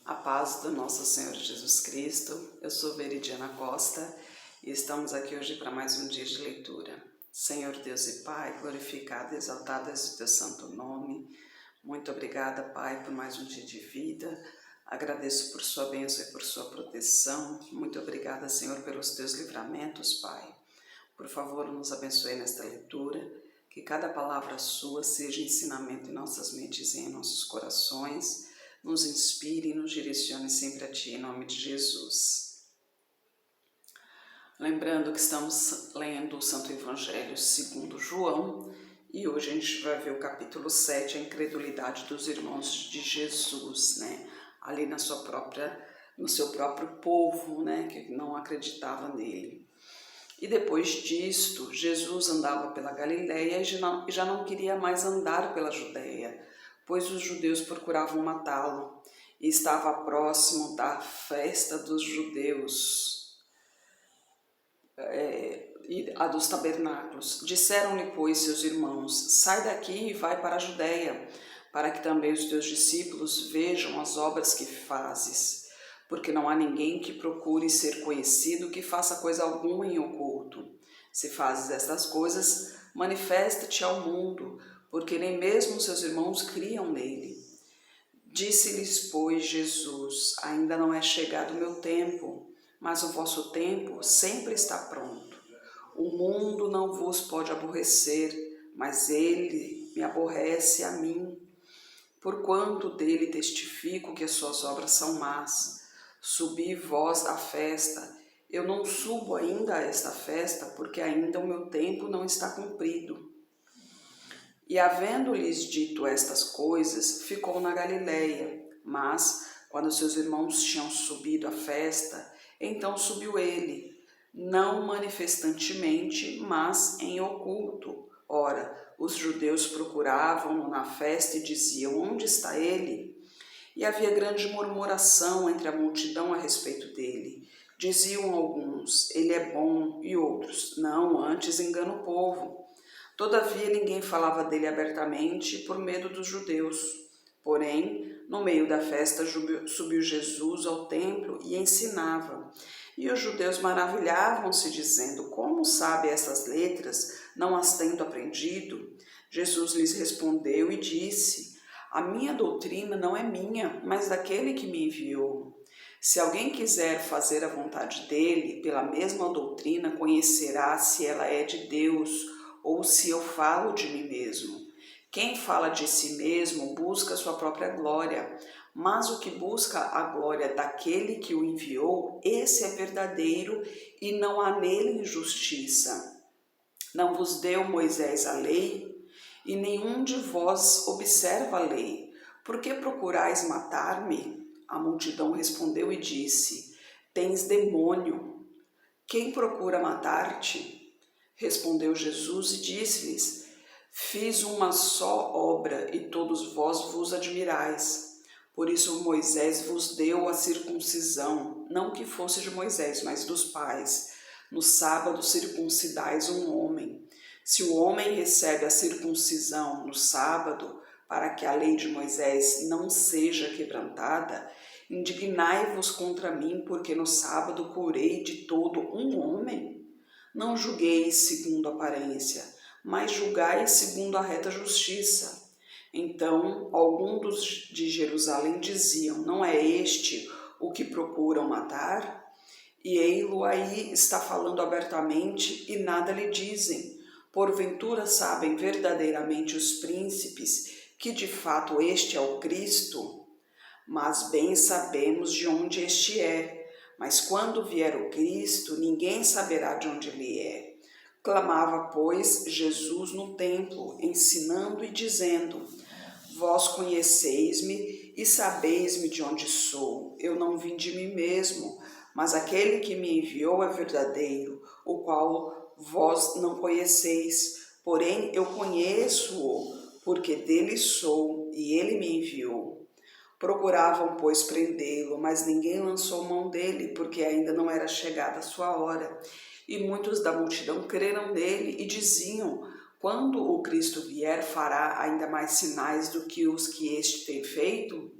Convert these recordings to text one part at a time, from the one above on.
A paz do nosso Senhor Jesus Cristo. Eu sou Veridiana Costa e estamos aqui hoje para mais um dia de leitura. Senhor Deus e Pai, glorificado e exaltado é o teu santo nome. Muito obrigada, Pai, por mais um dia de vida. Agradeço por sua bênção e por sua proteção. Muito obrigada, Senhor, pelos teus livramentos, Pai. Por favor, nos abençoe nesta leitura. Que cada palavra sua seja ensinamento em nossas mentes e em nossos corações. Nos inspire e nos direcione sempre a Ti, em nome de Jesus. Lembrando que estamos lendo o Santo Evangelho segundo João, e hoje a gente vai ver o capítulo 7, a incredulidade dos irmãos de Jesus, né? Ali no seu próprio povo, né? Que não acreditava nele. E depois disto, Jesus andava pela Galileia e já não queria mais andar pela Judéia, pois os judeus procuravam matá-lo, e estava próximo da festa dos judeus, e a dos tabernáculos. Disseram-lhe, pois, seus irmãos: sai daqui e vai para a Judéia, para que também os teus discípulos vejam as obras que fazes. Porque não há ninguém que procure ser conhecido que faça coisa alguma em oculto. Se fazes estas coisas, manifesta-te ao mundo, porque nem mesmo seus irmãos criam nele. Disse-lhes, pois, Jesus: ainda não é chegado o meu tempo, mas o vosso tempo sempre está pronto. O mundo não vos pode aborrecer, mas ele me aborrece a mim, porquanto dele testifico que as suas obras são más. Subi vós à festa. Eu não subo ainda a esta festa, porque ainda o meu tempo não está cumprido. E havendo-lhes dito estas coisas, ficou na Galileia. Mas, quando seus irmãos tinham subido à festa, então subiu ele, não manifestantemente, mas em oculto. Ora, os judeus procuravam-no na festa e diziam: onde está ele? E havia grande murmuração entre a multidão a respeito dele. Diziam alguns: ele é bom, e outros: não, antes engana o povo. Todavia ninguém falava dele abertamente por medo dos judeus. Porém, no meio da festa subiu Jesus ao templo e ensinava. E os judeus maravilhavam-se, dizendo: como sabe essas letras, não as tendo aprendido? Jesus lhes respondeu e disse: a minha doutrina não é minha, mas daquele que me enviou. Se alguém quiser fazer a vontade dele, pela mesma doutrina conhecerá se ela é de Deus, ou se eu falo de mim mesmo. Quem fala de si mesmo busca sua própria glória, mas o que busca a glória daquele que o enviou, esse é verdadeiro e não há nele injustiça. Não vos deu Moisés a lei? E nenhum de vós observa a lei. Por que procurais matar-me? A multidão respondeu e disse: tens demônio. Quem procura matar-te? Respondeu Jesus e disse-lhes: fiz uma só obra e todos vós vos admirais. Por isso Moisés vos deu a circuncisão, não que fosse de Moisés, mas dos pais. No sábado circuncidais um homem. Se o homem recebe a circuncisão no sábado, para que a lei de Moisés não seja quebrantada, indignai-vos contra mim, porque no sábado curei de todo um homem? Não julgueis segundo a aparência, mas julgai segundo a reta justiça. Então, alguns de Jerusalém diziam: não é este o que procuram matar? E ei-lo aí está falando abertamente e nada lhe dizem. Porventura sabem verdadeiramente os príncipes que de fato este é o Cristo? Mas bem sabemos de onde este é. Mas quando vier o Cristo, ninguém saberá de onde ele é. Clamava, pois, Jesus no templo, ensinando e dizendo: vós conheceis-me e sabeis-me de onde sou. Eu não vim de mim mesmo, mas aquele que me enviou é verdadeiro, o qual vós não conheceis. Porém, eu conheço-o, porque dele sou, e ele me enviou. Procuravam, pois, prendê-lo, mas ninguém lançou mão dele, porque ainda não era chegada a sua hora. E muitos da multidão creram nele e diziam: quando o Cristo vier, fará ainda mais sinais do que os que este tem feito?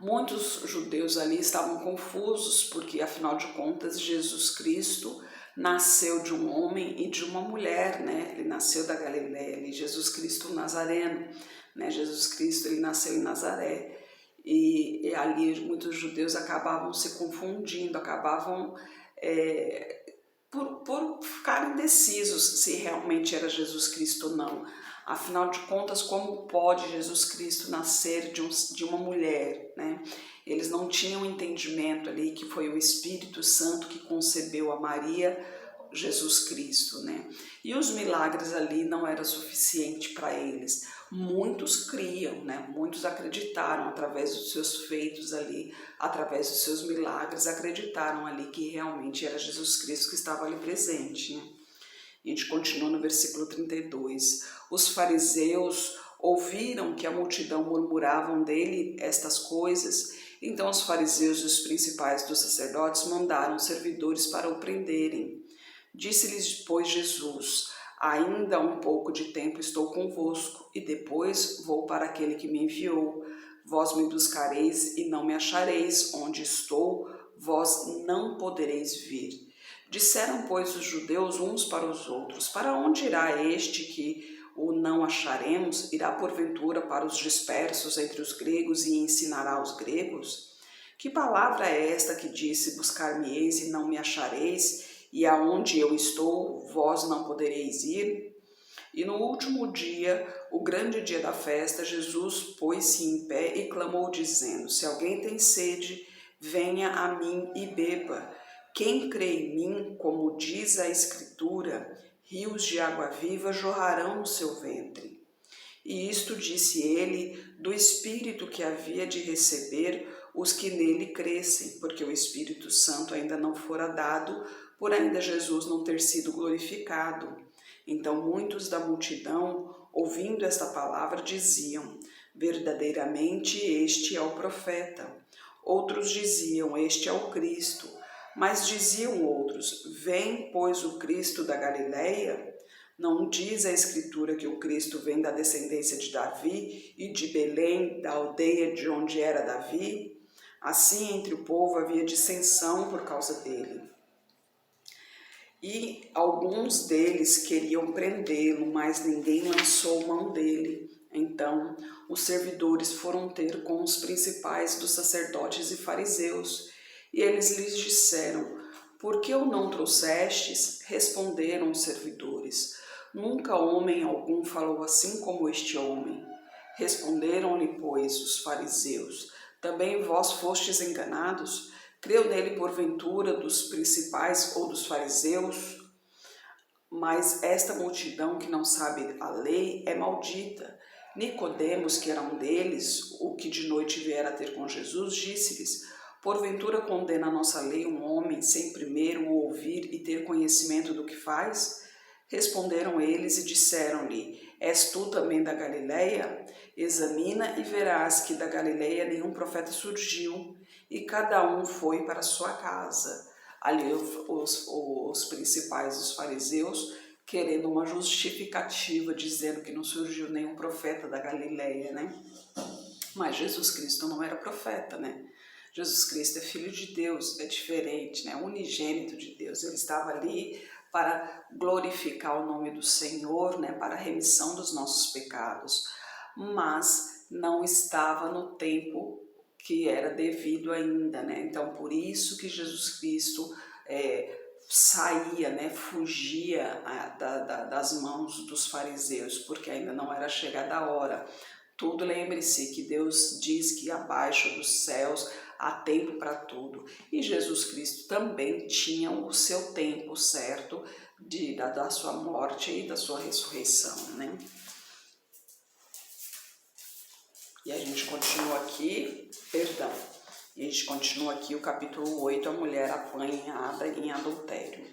Muitos judeus ali estavam confusos, porque afinal de contas Jesus Cristo nasceu de um homem e de uma mulher, né? Ele nasceu da Galileia, ali, Jesus Cristo Nazareno, né? Jesus Cristo, ele nasceu em Nazaré. E ali muitos judeus acabavam se confundindo, acabavam por ficarem indecisos se realmente era Jesus Cristo ou não. Afinal de contas, como pode Jesus Cristo nascer de uma mulher, né? Eles não tinham entendimento ali que foi o Espírito Santo que concebeu a Maria, Jesus Cristo, né? E os milagres ali não era suficiente para eles. Muitos criam, né? Muitos acreditaram através dos seus feitos ali, através dos seus milagres, acreditaram ali que realmente era Jesus Cristo que estava ali presente, né? A gente continua no versículo 32. Os fariseus ouviram que a multidão murmuravam dele estas coisas. Então os fariseus e os principais dos sacerdotes mandaram servidores para o prenderem. Disse-lhes, pois, Jesus: ainda um pouco de tempo estou convosco, e depois vou para aquele que me enviou. Vós me buscareis e não me achareis. Onde estou, vós não podereis vir. Disseram, pois, os judeus uns para os outros: para onde irá este que o não acharemos? Irá porventura para os dispersos entre os gregos e ensinará aos gregos? Que palavra é esta que disse: buscar-me-eis e não me achareis, e aonde eu estou, vós não podereis ir? E no último dia, o grande dia da festa, Jesus pôs-se em pé e clamou, dizendo: se alguém tem sede, venha a mim e beba. Quem crê em mim, como diz a Escritura, rios de água viva jorrarão no seu ventre. E isto disse ele do Espírito que havia de receber os que nele crescem, porque o Espírito Santo ainda não fora dado, por ainda Jesus não ter sido glorificado. Então muitos da multidão, ouvindo esta palavra, diziam: verdadeiramente este é o profeta. Outros diziam: este é o Cristo. Mas diziam outros: vem, pois, o Cristo da Galileia? Não diz a Escritura que o Cristo vem da descendência de Davi e de Belém, da aldeia de onde era Davi? Assim, entre o povo havia dissensão por causa dele. E alguns deles queriam prendê-lo, mas ninguém lançou mão dele. Então, os servidores foram ter com os principais dos sacerdotes e fariseus, e eles lhes disseram: por que o não trouxestes? Responderam os servidores: nunca homem algum falou assim como este homem. Responderam-lhe, pois, os fariseus: também vós fostes enganados? Creu nele porventura dos principais ou dos fariseus? Mas esta multidão que não sabe a lei é maldita. Nicodemos, que era um deles, o que de noite viera ter com Jesus, disse-lhes: porventura condena a nossa lei um homem sem primeiro o ouvir e ter conhecimento do que faz? Responderam eles e disseram-lhe: és tu também da Galileia? Examina e verás que da Galileia nenhum profeta surgiu. E cada um foi para sua casa. Ali os principais dos fariseus querendo uma justificativa, dizendo que não surgiu nenhum profeta da Galileia, né? Mas Jesus Cristo não era profeta, né? Jesus Cristo é filho de Deus, é diferente, né? Unigênito de Deus. Ele estava ali para glorificar o nome do Senhor, né? Para a remissão dos nossos pecados, mas não estava no tempo que era devido ainda, né? Então, por isso que Jesus Cristo saía, né? Fugia das mãos dos fariseus, porque ainda não era chegada a hora. Tudo, lembre-se que Deus diz que abaixo dos céus há tempo para tudo. E Jesus Cristo também tinha o seu tempo certo da sua morte e da sua ressurreição, né? E a gente continua aqui, e a gente continua aqui o capítulo 8, a mulher apanhada em adultério.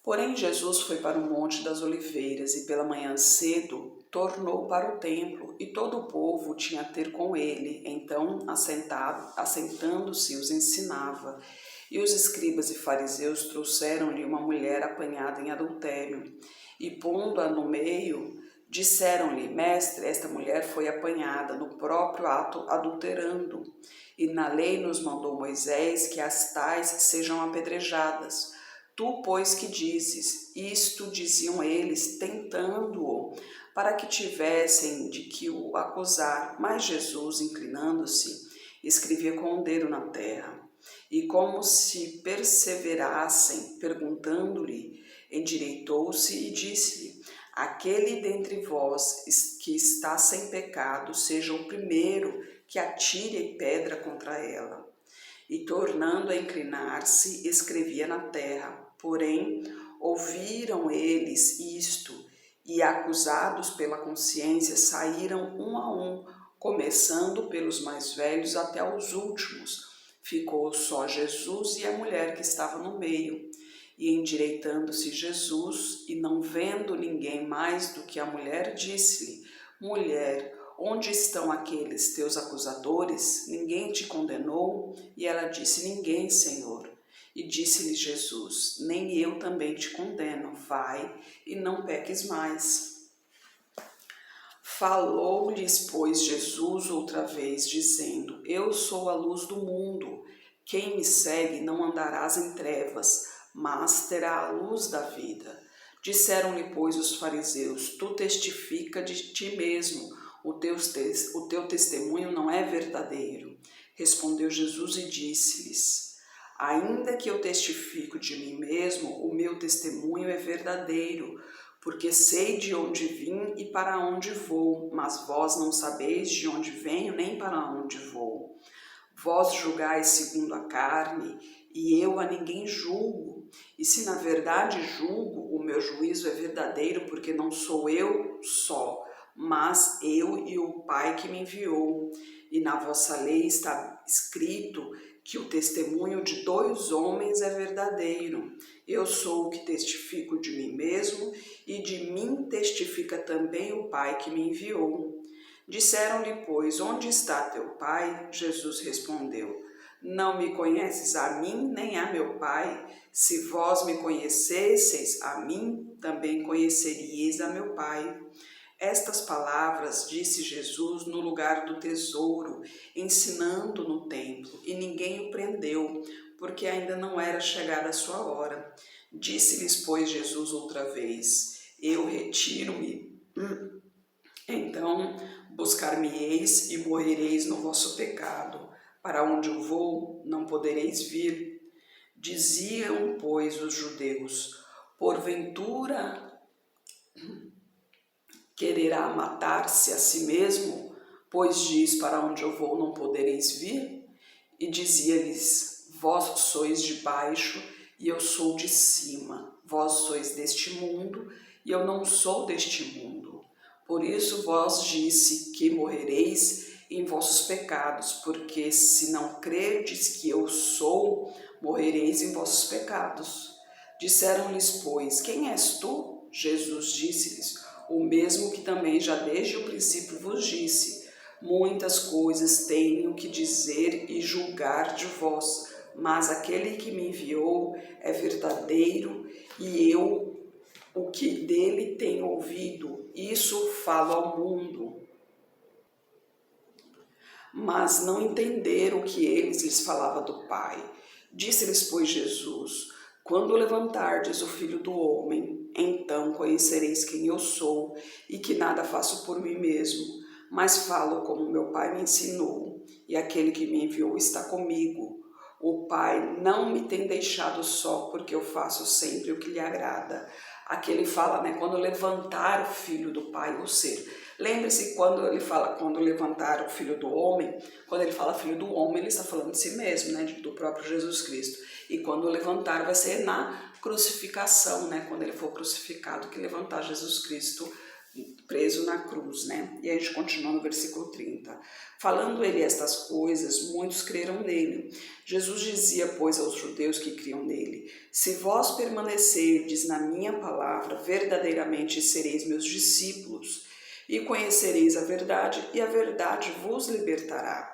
Porém, Jesus foi para o Monte das Oliveiras e pela manhã cedo tornou para o templo e todo o povo tinha a ter com ele. Então, assentando-se, os ensinava. E os escribas e fariseus trouxeram-lhe uma mulher apanhada em adultério e, pondo-a no meio, Disseram-lhe: Mestre, esta mulher foi apanhada no próprio ato adulterando, e na lei nos mandou Moisés que as tais sejam apedrejadas. Tu, pois, que dizes? Isto diziam eles, tentando-o, para que tivessem de que o acusar. Mas Jesus, inclinando-se, escrevia com o dedo na terra. E como se perseverassem, perguntando-lhe, endireitou-se e disse-lhe: Aquele dentre vós que está sem pecado, seja o primeiro que atire pedra contra ela. E tornando a inclinar-se, escrevia na terra. Porém, ouviram eles isto, e acusados pela consciência, saíram um a um, começando pelos mais velhos até os últimos. Ficou só Jesus e a mulher que estava no meio. E endireitando-se Jesus, e não vendo ninguém mais do que a mulher, disse-lhe: Mulher, onde estão aqueles teus acusadores? Ninguém te condenou? E ela disse: Ninguém, Senhor. E disse-lhe Jesus: Nem eu também te condeno. Vai e não peques mais. Falou-lhes, pois, Jesus outra vez, dizendo: Eu sou a luz do mundo. Quem me segue não andarás em trevas, mas terá a luz da vida. Disseram-lhe, pois, os fariseus: Tu testifica de ti mesmo, o teu testemunho não é verdadeiro. Respondeu Jesus e disse-lhes: Ainda que eu testifico de mim mesmo, o meu testemunho é verdadeiro, porque sei de onde vim e para onde vou, mas vós não sabeis de onde venho nem para onde vou. Vós julgais segundo a carne, e eu a ninguém julgo. E se na verdade julgo, o meu juízo é verdadeiro, porque não sou eu só, mas eu e o Pai que me enviou. E na vossa lei está escrito que o testemunho de 2 homens é verdadeiro. Eu sou o que testifico de mim mesmo, e de mim testifica também o Pai que me enviou. Disseram-lhe, pois, onde está teu pai? Jesus respondeu: Não me conheces a mim, nem a meu pai. Se vós me conhecesseis a mim, também conheceríeis a meu pai. Estas palavras disse Jesus no lugar do tesouro, ensinando no templo, e ninguém o prendeu, porque ainda não era chegada a sua hora. Disse-lhes, pois, Jesus outra vez: Eu retiro-me. Então buscar-me-eis e morrereis no vosso pecado. Para onde eu vou, não podereis vir. Diziam, pois, os judeus: Porventura quererá matar-se a si mesmo, pois diz: Para onde eu vou, não podereis vir? E dizia-lhes: Vós sois de baixo, e eu sou de cima. Vós sois deste mundo, e eu não sou deste mundo. Por isso vos disse que morrereis em vossos pecados, porque se não credes que eu sou, morrereis em vossos pecados. Disseram-lhes, pois: Quem és tu? Jesus disse-lhes: O mesmo que também já desde o princípio vos disse. Muitas coisas tenho que dizer e julgar de vós, mas aquele que me enviou é verdadeiro, e eu o que dele tenho ouvido, isso falo ao mundo. Mas não entenderam que eles lhes falava do Pai. Disse-lhes, pois, Jesus: Quando levantardes o Filho do Homem, então conhecereis quem eu sou, e que nada faço por mim mesmo, mas falo como meu Pai me ensinou, e aquele que me enviou está comigo. O Pai não me tem deixado só, porque eu faço sempre o que lhe agrada. Aqui ele fala, quando levantar o Filho do Pai, ou seja, lembre-se quando ele fala, quando levantar o Filho do Homem, quando ele fala Filho do Homem, ele está falando de si mesmo, do próprio Jesus Cristo. E quando levantar vai ser na crucificação, quando ele for crucificado, que levantar Jesus Cristo preso na cruz, E a gente continua no versículo 30. Falando ele estas coisas, muitos creram nele. Jesus dizia, pois, aos judeus que criam nele: Se vós permanecerdes na minha palavra, verdadeiramente sereis meus discípulos, e conhecereis a verdade, e a verdade vos libertará.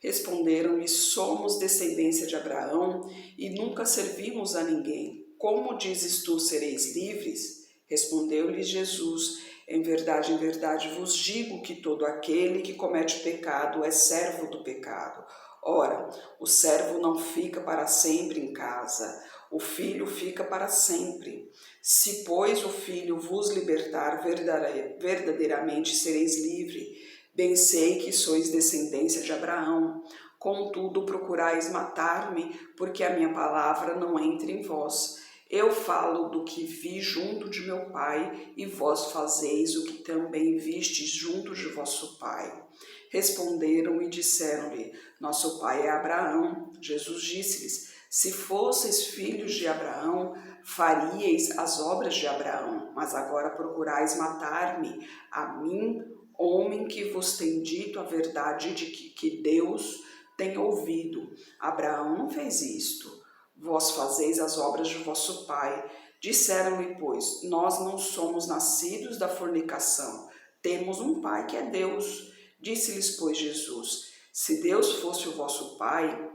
Responderam-lhe: Somos descendência de Abraão, e nunca servimos a ninguém. Como dizes tu, sereis livres? Respondeu-lhe Jesus: em verdade vos digo que todo aquele que comete pecado é servo do pecado. Ora, o servo não fica para sempre em casa, o filho fica para sempre. Se, pois, o filho vos libertar, verdadeiramente sereis livre. Bem sei que sois descendência de Abraão. Contudo, procurais matar-me, porque a minha palavra não entra em vós. Eu falo do que vi junto de meu pai, e vós fazeis o que também vistes junto de vosso pai. Responderam e disseram-lhe: nosso pai é Abraão. Jesus disse-lhes: se fosseis filhos de Abraão, faríeis as obras de Abraão, mas agora procurais matar-me, a mim, homem que vos tem dito a verdade de que Deus tem ouvido. Abraão não fez isto. Vós fazeis as obras de vosso pai. Disseram-lhe, pois, nós não somos nascidos da fornicação, temos um pai que é Deus. Disse-lhes, pois, Jesus: se Deus fosse o vosso pai,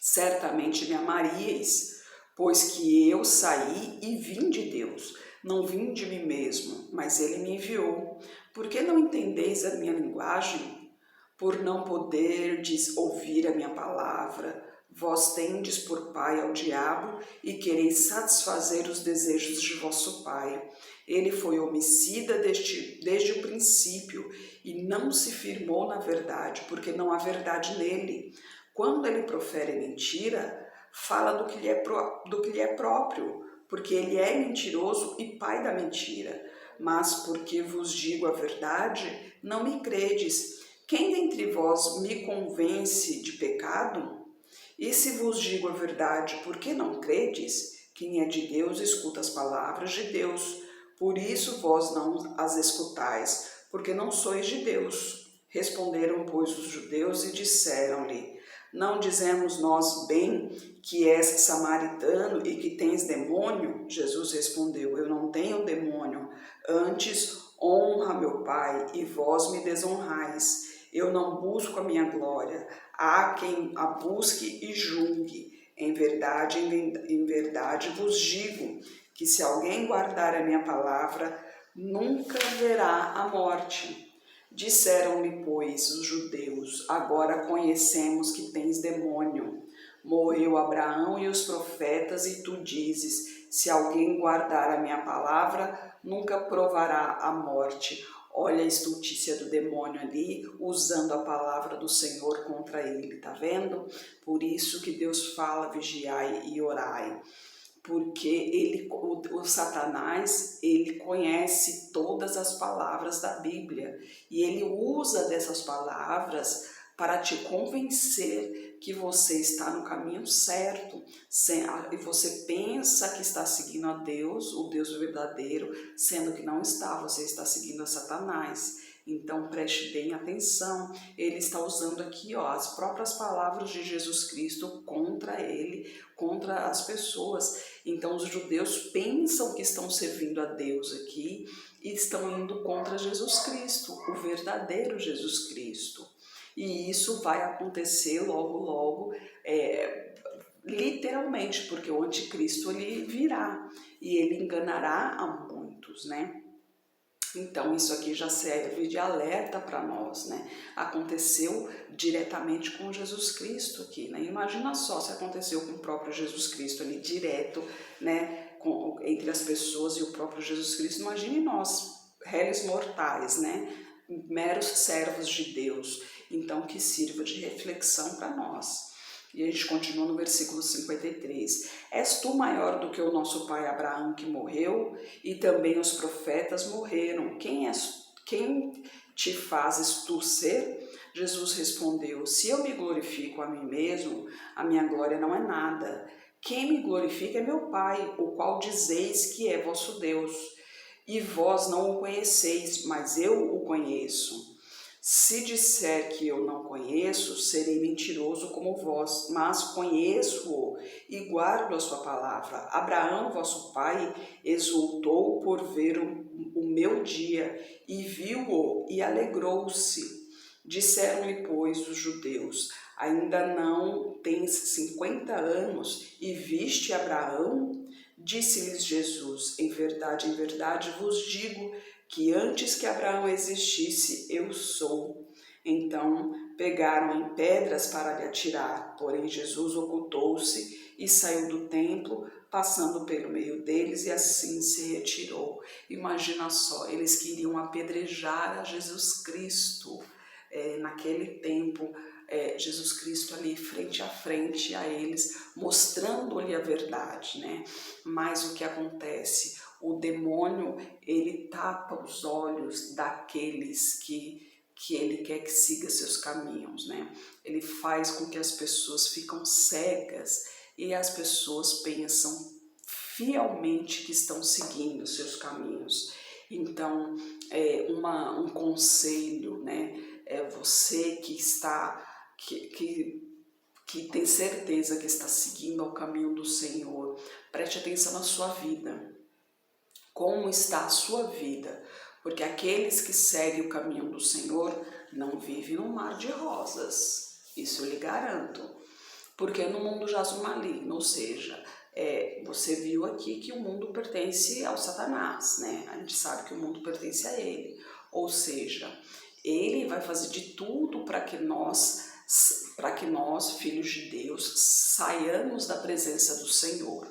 certamente me amaríeis, pois que eu saí e vim de Deus. Não vim de mim mesmo, mas ele me enviou. Por que não entendeis a minha linguagem? Por não poderdes ouvir a minha palavra. Vós tendes por pai ao diabo e quereis satisfazer os desejos de vosso pai. Ele foi homicida desde o princípio e não se firmou na verdade, porque não há verdade nele. Quando ele profere mentira, fala do que lhe é próprio, porque ele é mentiroso e pai da mentira. Mas porque vos digo a verdade, não me credes. Quem dentre vós me convence de pecado? E se vos digo a verdade, por que não credes? Quem é de Deus escuta as palavras de Deus. Por isso vós não as escutais, porque não sois de Deus. Responderam, pois, os judeus e disseram-lhe: não dizemos nós bem que és samaritano e que tens demônio? Jesus respondeu: eu não tenho demônio, antes honra meu Pai e vós me desonrais. Eu não busco a minha glória, há quem a busque e julgue. Em verdade vos digo que se alguém guardar a minha palavra, nunca verá a morte. Disseram-lhe, pois, os judeus: agora conhecemos que tens demônio. Morreu Abraão e os profetas, e tu dizes: se alguém guardar a minha palavra, nunca provará a morte. Olha a estultícia do demônio ali, usando a palavra do Senhor contra ele, tá vendo? Por isso que Deus fala: vigiai e orai. Porque o Satanás, ele conhece todas as palavras da Bíblia e ele usa dessas palavras para te convencer que você está no caminho certo, e você pensa que está seguindo a Deus, o Deus verdadeiro, sendo que não está, você está seguindo a Satanás. Então preste bem atenção, ele está usando aqui as próprias palavras de Jesus Cristo contra ele, contra as pessoas. Então os judeus pensam que estão servindo a Deus aqui e estão indo contra Jesus Cristo, o verdadeiro Jesus Cristo. E isso vai acontecer logo, logo, literalmente, porque o anticristo ele virá e ele enganará a muitos, né? Então isso aqui já serve de alerta para nós, né? Aconteceu diretamente com Jesus Cristo aqui, né? Imagina só se aconteceu com o próprio Jesus Cristo ali direto, né? Entre as pessoas e o próprio Jesus Cristo. Imagine nós, réis mortais, né? Meros servos de Deus. Então que sirva de reflexão para nós. E a gente continua no versículo 53. És tu maior do que o nosso pai Abraão que morreu? E também os profetas morreram. Quem te fazes tu ser? Jesus respondeu: se eu me glorifico a mim mesmo, a minha glória não é nada. Quem me glorifica é meu Pai, o qual dizeis que é vosso Deus. E vós não o conheceis, mas eu o conheço. Se disser que eu não conheço, serei mentiroso como vós, mas conheço-o e guardo a sua palavra. Abraão, vosso pai, exultou por ver o meu dia, e viu-o e alegrou-se. Disseram-lhe, pois, os judeus: ainda não tens 50 anos e viste Abraão? Disse-lhes Jesus: em verdade vos digo que antes que Abraão existisse, eu sou. Então pegaram em pedras para lhe atirar, porém Jesus ocultou-se e saiu do templo, passando pelo meio deles, e assim se retirou. Imagina só, eles queriam apedrejar a Jesus Cristo. Naquele tempo, Jesus Cristo ali frente a frente a eles, mostrando-lhe a verdade, né? Mas o que acontece? O demônio, ele tapa os olhos daqueles que ele quer que siga seus caminhos, né? Ele faz com que as pessoas ficam cegas e as pessoas pensam fielmente que estão seguindo seus caminhos. Então, um conselho, né? Você que está, que tem certeza que está seguindo ao caminho do Senhor, preste atenção na sua vida. Como está a sua vida? Porque aqueles que seguem o caminho do Senhor não vivem num mar de rosas, isso eu lhe garanto. Porque no mundo jaz o maligno, ou seja, você viu aqui que o mundo pertence ao Satanás, né? A gente sabe que o mundo pertence a ele, ou seja, ele vai fazer de tudo para que nós, filhos de Deus, saiamos da presença do Senhor.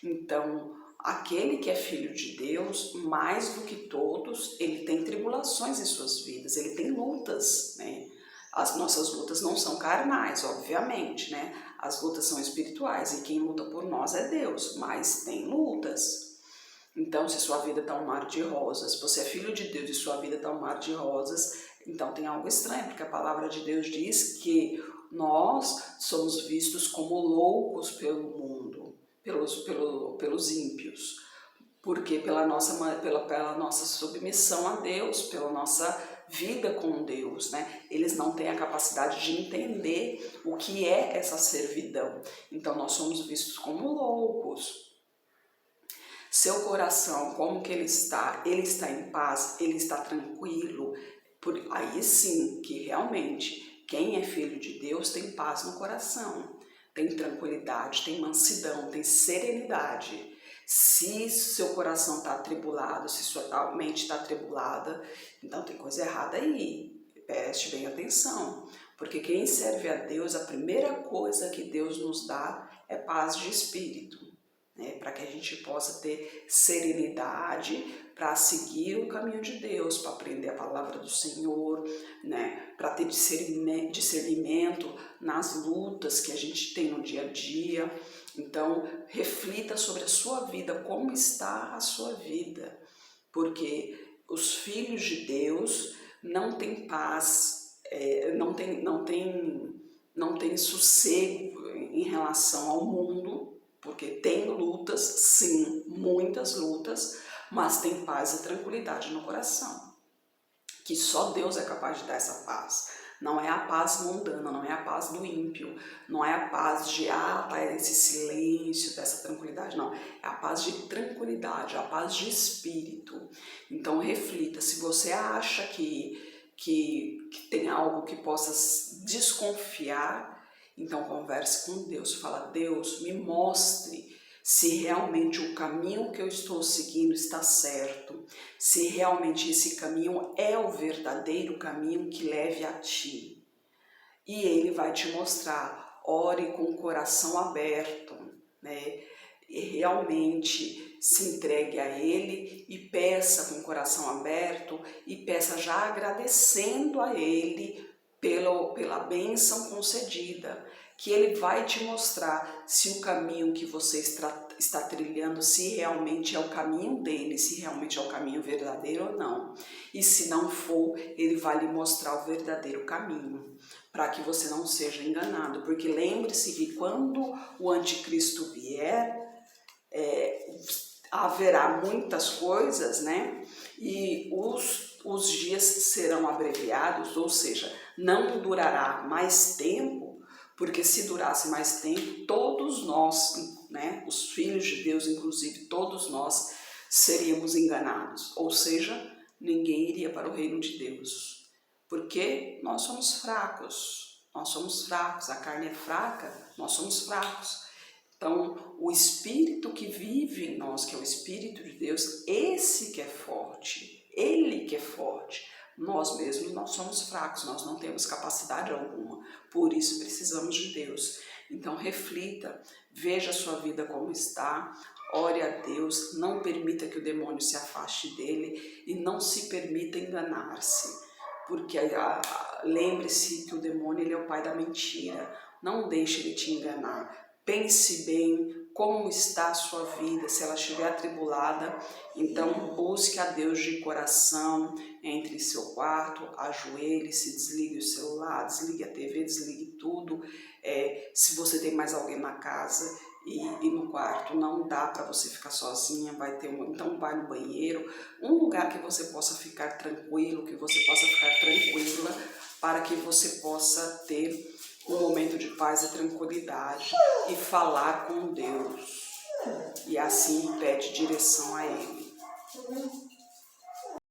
Então, aquele que é filho de Deus, mais do que todos, ele tem tribulações em suas vidas, ele tem lutas, né? As nossas lutas não são carnais, obviamente, né? As lutas são espirituais e quem luta por nós é Deus, mas tem lutas. Então, se sua vida está um mar de rosas, você é filho de Deus e sua vida está um mar de rosas, então tem algo estranho, porque a palavra de Deus diz que nós somos vistos como loucos pelo mundo, pelos ímpios, porque pela nossa submissão a Deus, pela nossa vida com Deus, né? Eles não têm a capacidade de entender o que é essa servidão. Então nós somos vistos como loucos. Seu coração, como que ele está? Ele está em paz? Ele está tranquilo? Aí sim que realmente quem é filho de Deus tem paz no coração, tem tranquilidade, tem mansidão, tem serenidade. Se seu coração está atribulado, se sua mente está atribulada, então tem coisa errada aí. Preste bem atenção, porque quem serve a Deus, a primeira coisa que Deus nos dá é paz de espírito, né? Para que a gente possa ter serenidade para seguir o caminho de Deus, para aprender a palavra do Senhor, né? Para ter discernimento nas lutas que a gente tem no dia a dia. Então, reflita sobre a sua vida, como está a sua vida, porque os filhos de Deus não têm paz, não tem sossego em relação ao mundo, porque tem lutas, sim, muitas lutas, mas tem paz e tranquilidade no coração, que só Deus é capaz de dar essa paz. Não é a paz mundana, não é a paz do ímpio, não é a paz de, tá, esse silêncio, dessa tranquilidade, não. É a paz de tranquilidade, a paz de espírito. Então reflita, se você acha que tem algo que possa desconfiar, então converse com Deus, fala, Deus, me mostre se realmente o caminho que eu estou seguindo está certo, se realmente esse caminho é o verdadeiro caminho que leve a ti. E ele vai te mostrar, ore com o coração aberto, né? E realmente se entregue a ele e peça com o coração aberto e peça já agradecendo a ele pela bênção concedida, que ele vai te mostrar se o caminho que você está trilhando, se realmente é o caminho dele, se realmente é o caminho verdadeiro ou não. E se não for, ele vai lhe mostrar o verdadeiro caminho, para que você não seja enganado. Porque lembre-se que quando o anticristo vier, haverá muitas coisas, né? E os dias serão abreviados, ou seja, não durará mais tempo, porque se durasse mais tempo, todos nós, né, os filhos de Deus, inclusive todos nós, seríamos enganados, ou seja, ninguém iria para o reino de Deus, porque nós somos fracos, a carne é fraca, nós somos fracos. Então, o Espírito que vive em nós, que é o Espírito de Deus, esse que é forte, Ele que é forte. Nós mesmos não somos fracos, nós não temos capacidade alguma, por isso precisamos de Deus. Então reflita, veja a sua vida como está, ore a Deus, não permita que o demônio se afaste dele e não se permita enganar-se, porque lembre-se que o demônio ele é o pai da mentira, não deixe ele te enganar. Pense bem como está a sua vida, se ela estiver atribulada, então busque a Deus de coração, entre em seu quarto, ajoelhe-se, desligue o celular, desligue a TV, desligue tudo. Se você tem mais alguém na casa e no quarto não dá para você ficar sozinha, então vai no banheiro, um lugar que você possa ficar tranquilo, que você possa ficar tranquila, para que você possa ter um momento de paz e tranquilidade e falar com Deus. E assim pede direção a Ele.